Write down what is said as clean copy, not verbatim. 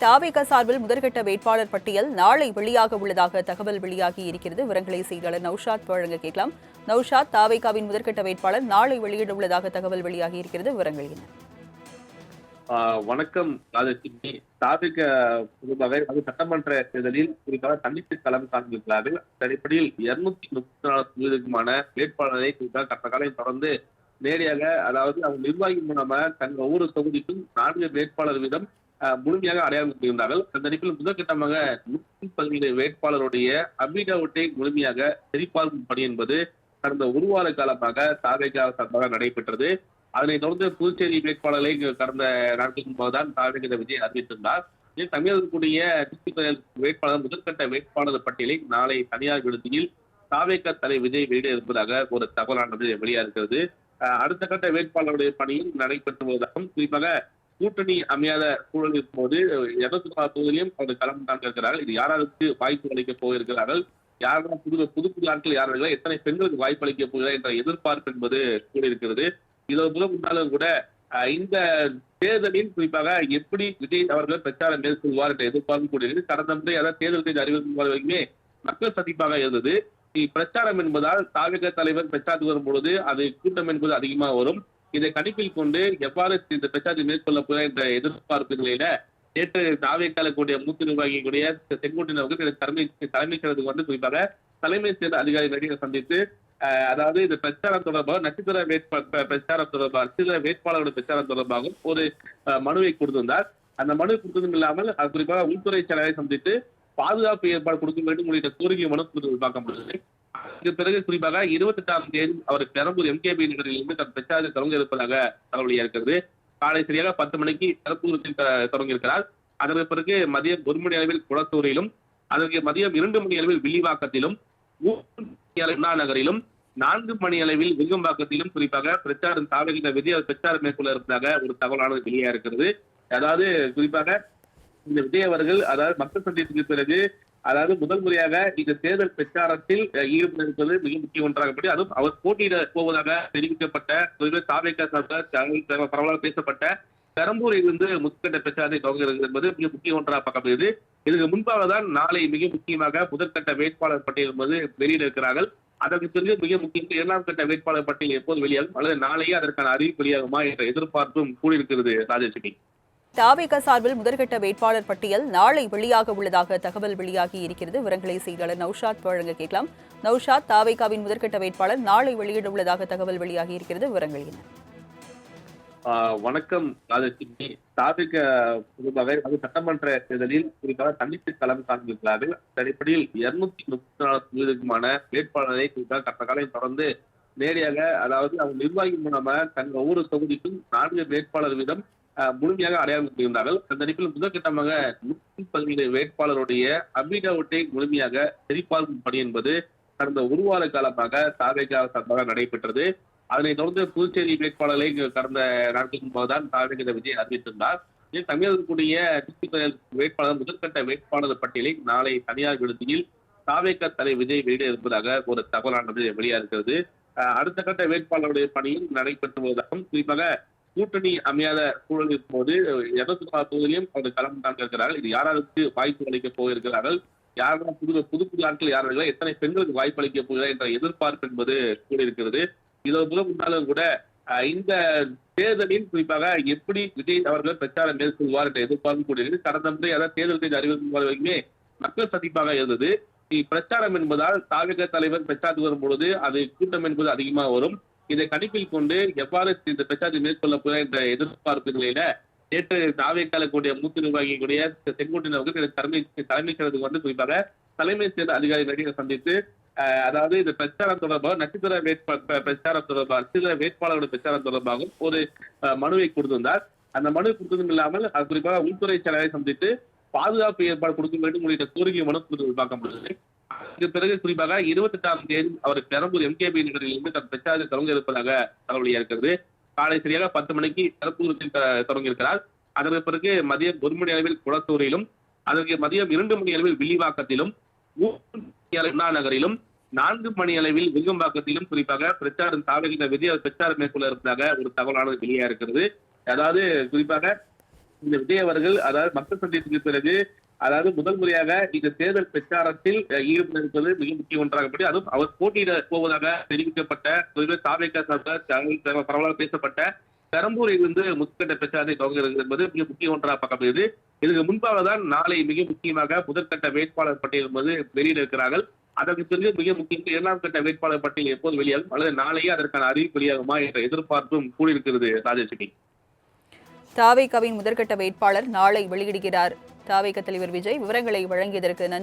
தாவேகா சார்பில் முதற்கட்ட வேட்பாளர் பட்டியல் நாளை வெளியாக உள்ளதாக தகவல் வெளியாகி இருக்கிறது. விவரங்களை செய்தியாளர் நௌஷாத் வழங்க கேட்கலாம். நௌஷாத், தாவேகாவின் முதற்கட்ட வேட்பாளர் நாளை வெளியிட உள்ளதாக தகவல் வெளியாகி இருக்கிறது. விவரங்கள் என்ன? வணக்கம் ராஜலட்சுமி. தாவேக பொதுவாக சட்டமன்ற தேர்தலில் குறிப்பாக தனித்து களம் காண்பிருக்கிறார்கள். அந்த அடிப்படையில் 234 தொகுதிக்குமான வேட்பாளரை குறிப்பாக கடந்த காலம் தொடர்ந்து நேரடியாக, அதாவது அவங்க நிர்வாகி மூலமாக தங்கள் ஒவ்வொரு தொகுதிக்கும் 4 வேட்பாளர் வீதம் முழுமையாக அடையாளம் கொண்டிருந்தார்கள். அந்த அடிப்படையில் முதற்கட்டமாக 117 வேட்பாளருடைய அபிடவிட்டை முழுமையாக சரிபார்க்கும் பணி என்பது கடந்த ஒரு வார காலமாக தாவேகா சார்பாக நடைபெற்றது. அதனைத் தொடர்ந்து புதுச்சேரி வேட்பாளர்களை கடந்த நாட்களுக்கு முன்புதான் தாவேகா விஜய் அறிவித்திருந்தார். தமிழகக்கூடிய வேட்பாளர் முதற்கட்ட வேட்பாளர் பட்டியலை நாளை தனியார் விடுதியில் தாவேகா தலை விஜய் வெளியிட இருப்பதாக ஒரு தகவலானது வெளியாக இருக்கிறது. அடுத்த கட்ட வேட்பாளருடைய பணியும் நடைபெற்று வருவதாகவும், குறிப்பாக கூட்டணி அமையாத சூழல் இருக்கும்போது 204 தொகுதியிலும் அவர் களம் காண்கிறார்கள். இது யாராருக்கு வாய்ப்பு அளிக்கப் போகிறார்கள், யாரெல்லாம் புது புது ஆட்கள் யாரெல்லாம், எத்தனை பெண்களுக்கு வாய்ப்பு அளிக்கப் போகிறார் என்ற எதிர்பார்ப்பு என்பது கூடியிருக்கிறது. இதன் மூலம் முன்னாலும் கூட இந்த தேர்தலில் குறிப்பாக எப்படி விஜய் அவர்கள் பிரச்சாரம் மேற்கொள்வார் என்ற எதிர்பார்ப்பு கூடியிருக்கிறது. கடந்த முறை அதாவது தேர்தல் அறிவிக்கும் வரைக்குமே மக்கள் சந்திப்பாக இருந்தது. பிரச்சாரம் என்பதால் தாவேகா தலைவர் பிரச்சாரத்துக்கு வரும்பொழுது அது கூட்டம் என்பது அதிகமாக வரும். இதை கணிப்பில் கொண்டு எவ்வாறு இந்த பிரச்சாரத்தை மேற்கொள்ள போகிற என்ற எதிர்பார்ப்பு நிலையில நேற்று தாவேகால கூடிய மூத்த நிர்வாகிகளுடைய செங்கோட்டையன் அவர்கள் தலைமைச் செயலகத்துக்கு குறிப்பாக தலைமை செயல் அதிகாரிகளை சந்தித்து, அதாவது இந்த பிரச்சாரம் தொடர்பாக நட்சத்திர பிரச்சாரம் தொடர்பாக நட்சத்திர வேட்பாளர்களுடைய பிரச்சாரம் தொடர்பாக ஒரு மனுவை கொடுத்திருந்தார். அந்த மனு கொடுத்ததும் இல்லாமல் அது குறிப்பாக உள்துறை செயலரை சந்தித்து பாதுகாப்பு ஏற்பாடு கொடுக்க வேண்டும் உள்ளிட்ட கோரிக்கை மனு பார்க்கப்படுகிறது. அதற்கு பிறகு குறிப்பாக 28ஆம் தேதி அவர் பெரம்பூர் MKB நகரிலிருந்து தன் பிரச்சாரத்தை தொடங்க இருப்பதாக தகவல் இருக்கிறது. காலை சரியாக 10 மணிக்கு பெரம்பூரத்தில் தொடங்க இருக்கிறார். அதற்கு பிறகு மதியம் 1 மணி அளவில் குளத்தூரிலும், அதற்கு மதியம் 2 மணி அளவில் வில்லிவாக்கத்திலும், 3 மணி அளவில் அண்ணா நகரிலும், 4 மணி அளவில் விருகம்பாக்கத்திலும் குறிப்பாக பிரச்சாரம் தாவேகா விஜய் பிரச்சாரம் மேற்கொள்ள இருப்பதாக ஒரு தகவலானது வெளியாக இருக்கிறது. அதாவது குறிப்பாக இந்த விஜய் அவர்கள் அதாவது மக்கள் சந்திப்புக்கு பிறகு, அதாவது முதல் முறையாக இந்த தேர்தல் பிரச்சாரத்தில் ஈடுபட இருப்பது மிக முக்கிய ஒன்றாகப்படி, அதுவும் அவர் போட்டியிட போவதாக தெரிவிக்கப்பட்ட தாவேகா பரவலாக பேசப்பட்ட பெரம்பூரில் இருந்து முதற்கட்ட பிரச்சாரத்தை தொடங்குகிறது என்பது மிக முக்கிய ஒன்றாக பார்க்கப்படுகிறது. இதுக்கு முன்பாக தான் நாளை மிக முக்கியமாக முதற்கட்ட வேட்பாளர் பட்டியல் என்பது வெளியிட இருக்கிறார்கள். அதற்கு பிறகு மிக முக்கியம் 2ஆம் கட்ட வேட்பாளர் பட்டியல் எப்போது வெளியாகும் அல்லது நாளையே அதற்கான அறிவிப்பு வெளியாகுமா என்ற எதிர்பார்ப்பும் கூடியிருக்கிறது. ராஜலட்சுமி, தாவேகா சார்பில் முதற்கட்ட வேட்பாளர் பட்டியல் நாளை வெளியாக உள்ளதாக தகவல் வெளியாகி இருக்கிறது. விவரங்களை செய்தியாளர் நௌஷாத் வழங்க கேட்கலாம். நௌஷாத், தாவேகாவின் முதற்கட்ட வேட்பாளர் நாளை வெளியிட உள்ளதாக தகவல் வெளியாகி இருக்கிறது. விவரங்கள் என்ன? வணக்கம் ராஜலட்சுமி. தாவேகா பொதுவாக சட்டமன்ற தேர்தலில் குறிப்பாக தனித்து களம் காண்பிருக்கிறார்கள். அந்த அடிப்படையில் 234 தொகுதிக்குமான வேட்பாளரை குறிப்பாக கடந்த காலம் தொடர்ந்து நேரடியாக, அதாவது அவங்க நிர்வாகி மூலமாக தங்கள் ஒவ்வொரு தொகுதிக்கும் 4 வேட்பாளர் வீதம் முழுமையாக அடையாளம் கொண்டிருந்தார்கள். அந்த அடிப்படையில் முதற்கட்டமாக 117 வேட்பாளருடைய அபிடவிட்டை முழுமையாக சரிபார்க்கும் பணி என்பது கடந்த ஒரு வார காலமாக தாவேகா சார்பாக நடைபெற்றது. அதனைத் தொடர்ந்து புதுச்சேரி வேட்பாளர்களை கடந்த நாட்களுக்கு முன்புதான் தாவேகா விஜய் அறிவித்திருந்தார். தமிழகக்கூடிய வேட்பாளர் முதற்கட்ட வேட்பாளர் பட்டியலை நாளை தனியார் விடுதியில் தாவேகா தலை விஜய் வெளியிட இருப்பதாக ஒரு தகவலானது வெளியாக இருக்கிறது. அடுத்த கட்ட வேட்பாளருடைய பணியும் நடைபெற்று வருவதாகவும், குறிப்பாக கூட்டணி அமையாத சூழல் இருக்கும்போது 204 தொகுதியிலும் அவர் களம் காண்கிறார்கள். இது யாராருக்கு வாய்ப்பு அளிக்கப் போகிறார்கள், யாரெல்லாம் புது ஆட்கள் யாரெல்லாம், எத்தனை பெண்களுக்கு வாய்ப்பு அளிக்கப் போகிறார் என்ற எதிர்பார்ப்பு என்பது கூடியிருக்கிறது. இதன் மூலம் முன்னாலும் கூட இந்த தேர்தலில் குறிப்பாக எப்படி விஜய் அவர்கள் பிரச்சாரம் மேற்கொள்வார் என்ற எதிர்பார்ப்பு கூடியிருக்கிறது. கடந்த முறை அதாவது தேர்தல் அறிவிக்கும் வரைக்குமே மக்கள் சந்திப்பாக இருந்தது. பிரச்சாரம் என்பதால் தாவேகா தலைவர் பிரச்சாரத்துக்கு வரும்பொழுது அது கூட்டம் என்பது அதிகமாக வரும். இதை கணிப்பில் கொண்டு எவ்வாறு இந்த பிரச்சாரத்தை மேற்கொள்ள போகிற என்ற எதிர்பார்ப்பு நிலையில நேற்று தாவேகால கூடிய மூத்த நிர்வாகிகளுடைய செங்கோட்டையன் அவர்கள் தலைமைச் செயலகத்துக்கு குறிப்பாக தலைமை செயல் அதிகாரிகளை சந்தித்து, அதாவது இந்த பிரச்சாரம் தொடர்பாக நட்சத்திர பிரச்சாரம் தொடர்பாக நட்சத்திர வேட்பாளர்களுடைய பிரச்சாரம் தொடர்பாக ஒரு மனுவை கொடுத்திருந்தார். அந்த மனு கொடுத்ததும் இல்லாமல் அது குறிப்பாக உள்துறை செயலரை சந்தித்து பாதுகாப்பு ஏற்பாடு கொடுக்க வேண்டும் உள்ளிட்ட கோரிக்கை மனு பார்க்கப்படுகிறது. அதற்கு பிறகு குறிப்பாக 28ஆம் தேதி அவர் பெரம்பூர் MKB நகரிலிருந்து தன் பிரச்சாரத்தை தொடங்க இருப்பதாக தகவல் இருக்கிறது. காலை சரியாக 10 மணிக்கு பெரம்பூரத்தில் தொடங்க இருக்கிறார். அதற்கு பிறகு மதியம் 1 மணி அளவில் குளத்தூரிலும், அதற்கு மதியம் 2 மணி அளவில் வில்லிவாக்கத்திலும், 3 மணி அளவில் அண்ணா நகரிலும், 4 மணி அளவில் விருகம்பாக்கத்திலும் குறிப்பாக பிரச்சாரம் தாவேகா விஜய் பிரச்சாரம் மேற்கொள்ள இருப்பதாக ஒரு தகவலானது வெளியாக இருக்கிறது. அதாவது குறிப்பாக இந்த விஜய் அவர்கள் அதாவது மக்கள் சந்திப்புக்கு பிறகு அதாவது முதல் முறையாக இந்த தேர்தல் பிரச்சாரத்தில் ஈடுபட இருப்பது மிக முக்கிய ஒன்றாகப்படி அதுவும் அவர் போட்டியிட போவதாக தெரிவிக்கப்பட்ட தாவேகா சார்பாக பரவலாக பேசப்பட்ட பெரம்பூரில் இருந்து முதற்கட்ட பிரச்சாரத்தை தொடங்குகிறது என்பது மிக முக்கிய ஒன்றாக பார்க்கப்படுகிறது. இதற்கு முன்பாக தான் நாளை மிக முக்கியமாக முதற்கட்ட வேட்பாளர் பட்டியல் என்பது வெளியிட இருக்கிறார்கள். அதற்கு பிறகு மிக முக்கிய இரண்டாம் கட்ட வேட்பாளர் பட்டியல் எப்போது வெளியாகும் அல்லது நாளையே அதற்கான அறிவிப்பு வெளியாகுமா என்ற எதிர்பார்ப்பும் கூடியிருக்கிறது. ராஜேஸ்வரி, தாவேகாவின் முதற்கட்ட வேட்பாளர் நாளை வெளியிடுகிறார். தாவேக தலைவர் விஜய் விவரங்களை வழங்கியதற்கு நன்றி.